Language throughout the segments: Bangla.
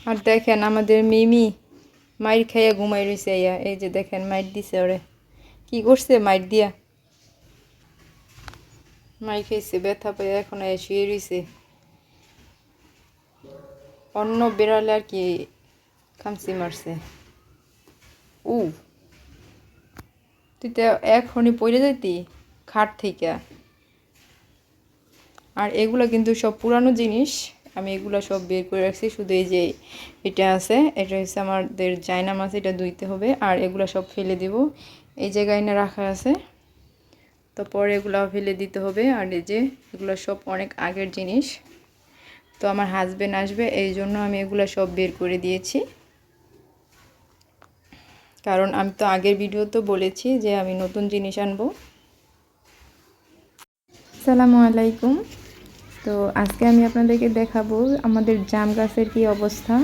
আর দেখেন আমাদের মিমি মাইর খাইয়া ঘুমাই রইছে। এই যে দেখেন মাইর দিছে ওরে। কি করছে মাইর দিয়া? মাইর খাইছে, ব্যথা পাইয়া এখন শুয়ে রইছে। অন্য বেড়ালে আর কি খামচি মারছে। তুই তো এখনই পড়ে যাইতি খাট থেকে। আর এগুলো কিন্তু সব পুরানো জিনিস, আমি এগুলো সব বের করে রাখছি। শুধু এই যে এটা আছে, এটা হচ্ছে আমাদের জায়নামাজ, এটা ধুইতে হবে। আর এগুলো সব ফেলে দেব, এই জায়গায় না রাখা আছে, তো পরে এগুলো ফেলে দিতে হবে। আর এই যে এগুলো সব অনেক আগের জিনিস, তো আমার হাজবেন্ড আসবে এই জন্য আমি এগুলো সব বের করে দিয়েছি। কারণ আমি তো আগের ভিডিও তো বলেছি যে আমি নতুন জিনিস আনবো। আসসালামু আলাইকুম। তো আজকে আমি আপনাদেরকে দেখাবো আমাদের জাম গাছের কি অবস্থা।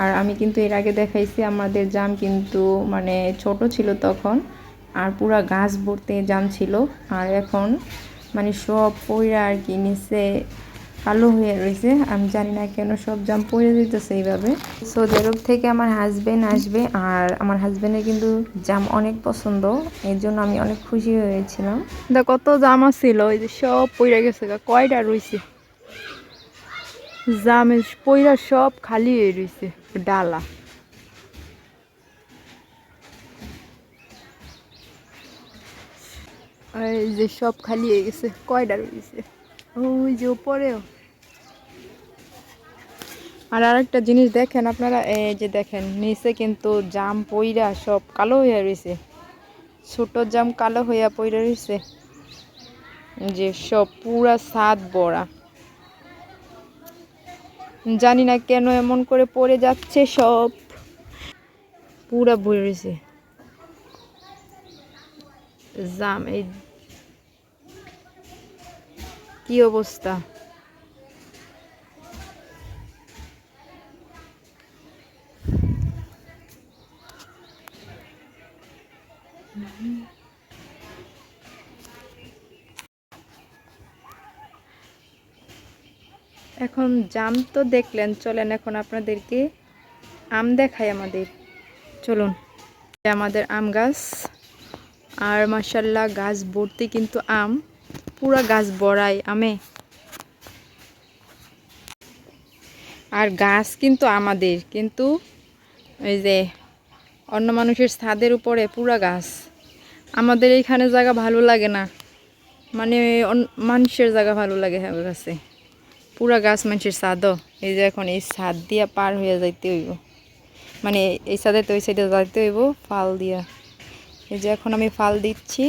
আর আমি কিন্তু এর আগে দেখাইছি আমাদের জাম কিন্তু মানে ছোট ছিল তখন, আর পুরা গাছ ভর্তি জাম ছিল। আর এখন মানে সব পইড়া আর কি নিচে কালো হয়ে রয়েছে। আমি জানি না কেন সব জাম পড়ে যেতেছে এইভাবে। সৌদি আরব থেকে আমার হাজবেন্ড আসবে, আর আমার হাজবেন্ডের কিন্তু জাম অনেক পছন্দ, এর জন্য আমি অনেক খুশি হয়েছিলাম। কত জাম ছিল, ওই যে সব পইড়া গেছে, কয়টা রয়েছে জামের পইড়া সব খালি হয়ে রয়েছে ডালা। এই যে সব খালি হয়ে গেছে, কয়টা রয়েছে ওই যে উপরেও। আর আরেকটা জিনিস দেখেন আপনারা, এই যে দেখেন নিচে কিন্তু জাম পইড়া সব কালো হয়ে রয়েছে, ছোট জাম কালো হইয়া পইড়া রয়েছে, যে সব পুরা ছাদ ভরা। জানি না কেন এমন করে পড়ে যাচ্ছে, সব পুরা ভরে রয়েছে জাম। এই কি অবস্থা! এখন জাম তো দেখলেন, চলেন এখন আপনাদেরকে আম দেখাই আমাদের। চলুন, আমাদের আম গাছ, আর মাশাআল্লাহ গাছ ভর্তি কিন্তু আম, পুরা গাছ ভরাই আমে। আর গাছ কিন্তু আমাদের, কিন্তু এই যে অন্য মানুষের ছাদের উপরে পুরা গাছ। আমাদের এইখানে জায়গা ভালো লাগে না, মানে মানুষের জায়গা ভালো লাগে হ্যাঁ গাছে, পুরা গাছ মানুষের ছাদও। এই যে এখন এই ছাদ দিয়া পার হয়ে যাইতে হইব, মানে এই ছাদে তো ওই সাইডে যাইতে হইব ফাল দিয়া। এই যে এখন আমি ফাল দিচ্ছি।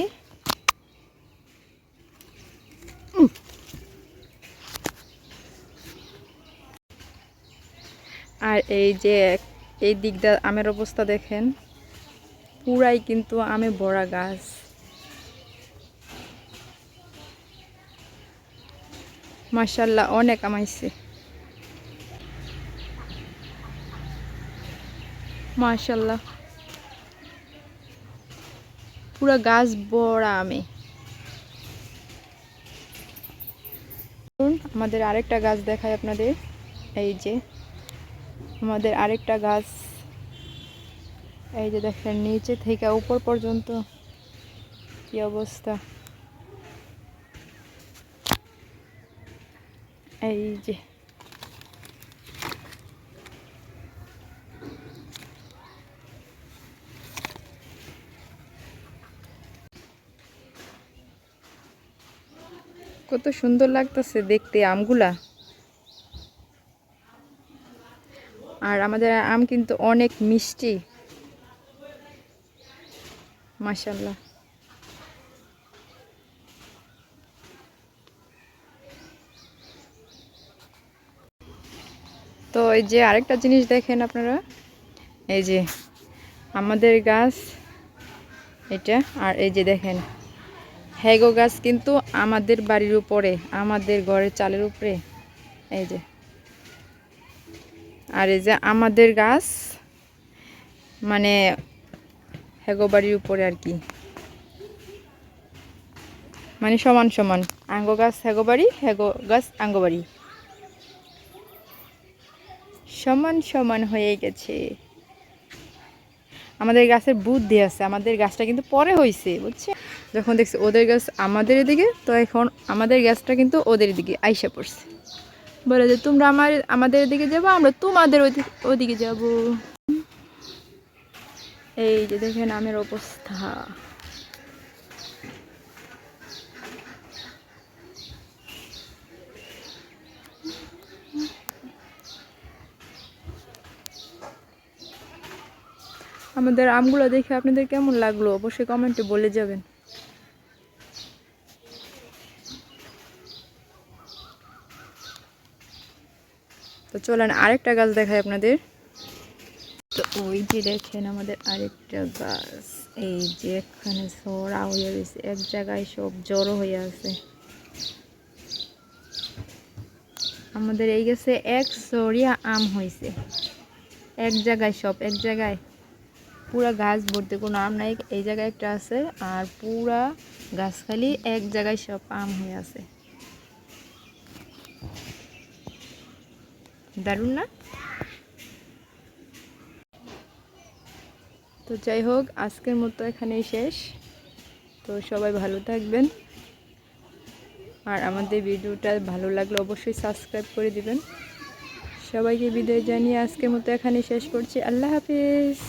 আর এই যে এই দিকটা আমের অবস্থা দেখেন, পুরাই কিন্তু আমে ভরা গাছ। মাশাআল্লাহ অনেক আম আইছে, মাশাআল্লাহ পুরা গাছ ভরা আমে। আমাদের আরেকটা গাছ দেখাই আপনাদের, এই যে আমাদের আরেকটা গাছ, এই যে দেখেন নিচে থেকে উপর পর্যন্ত কি অবস্থা। এই যে কত সুন্দর লাগতেছে দেখতে আমগুলা। আর আমাদের আম কিন্তু অনেক মিষ্টি, মাশাআল্লাহ। তো এই যে আরেকটা জিনিস দেখেন আপনারা, এই যে আমাদের গাছ এটা, আর এই যে দেখেন হ্যাগো গাছ কিন্তু আমাদের বাড়ির উপরে, আমাদের ঘরের চালের উপরে, এই যে। আর এই যে আমাদের গাছ মানে হ্যাগো বাড়ির উপরে আর কি, মানে সমান সমান। আঙ্গো গাছ হ্যাগো বাড়ি, হ্যাগো গাছ আঙ্গো বাড়ি, সমান সমান হয়ে গেছে। আমাদের গাছের বুদ্ধি আছে, আমাদের গাছটা কিন্তু পরে হয়েছে বুঝছে। যখন দেখছি ওদের গাছ আমাদের এদিকে, তো এখন আমাদের গাছটা কিন্তু ওদের দিকে আইসা পড়ছে। বলে যে তোমরা আমাদের এদিকে যাবো, আমরা তোমাদের ওদিকে যাব। এই যে দেখেন আমের অবস্থা। আমাদের আমগুলো দেখে আপনাদের কেমন লাগলো অবশ্যই কমেন্টে বলে যাবেন। তো চলেন আরেকটা গাছ দেখাই আপনাদের। তো ওই যে দেখেন আমাদের আরেকটা গাছ, এই যে এখানে ছড়া হয়ে গেছে, এক জায়গায় সব জড়ো হয়ে আছে। আমাদের এই গাছে এক সরিয়া আম হয়েছে, এক জায়গায় সব, এক জায়গায় পুরা গাছ ভর্তি, কোনো আম নাই। এই জায়গায় একটা আছে, আর পুরা গাছ খালি এক জায়গায় সব আম হয়ে আছে। দারুণ না? তো যাই হোক, আজকের মতো এখানেই শেষ। তো সবাই ভালো থাকবেন, আর আমাদের ভিডিওটা ভালো লাগলে অবশ্যই সাবস্ক্রাইব করে দিবেন। সবাইকে বিদায় জানিয়ে আজকের মতো এখানে শেষ করছি। আল্লাহ হাফিজ।